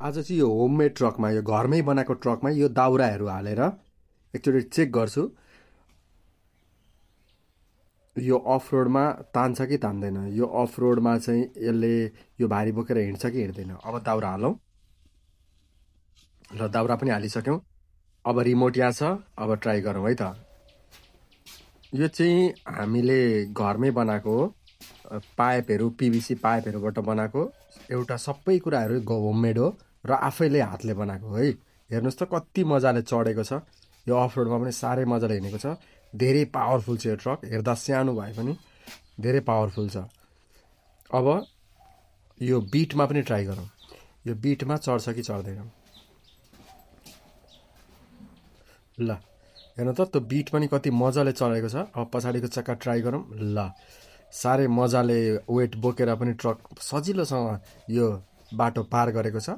आज चाहिँ यो होममेड ट्रकमा यो घरमै बनाएको ट्रकमा यो दाउराहरू हालेर एकचोटि चेक गर्छु यो अफ रोडमा तान्छ कि तान्दैन। यो अफ रोडमा चाहिँ यसले यो भारी बोकेर हिँड्छ कि हिँड्दैन। अब दाउरा हालौँ। ल दाउरा पनि हालिसक्यौँ। अब रिमोट यहाँ छ। अब ट्राई गरौँ है त। यो चाहिँ हामीले घरमै बनाएको हो। पाइपहरू पिभिसी पाइपहरूबाट बनाएको एउटा सबै कुराहरू होममेड हो र आफैले हातले बनाएको है। हेर्नुहोस् त कति मजाले चढेको छ। यो अफ रोडमा पनि साह्रै मजाले हिँडेको छ। धेरै पावरफुल छ यो ट्रक। हेर्दा सानो भए पनि धेरै पावरफुल छ। अब यो बिटमा पनि ट्राई गरौँ। यो बिटमा चढ्छ कि चढ्दैन। ल हेर्नु त त्यो बिट पनि कति मजाले चढेको छ। अब पछाडिको चक्का ट्राई गरौँ। ल साह्रै मजाले वेट बोकेर पनि ट्रक सजिलोसँग यो बाटो पार गरेको छ।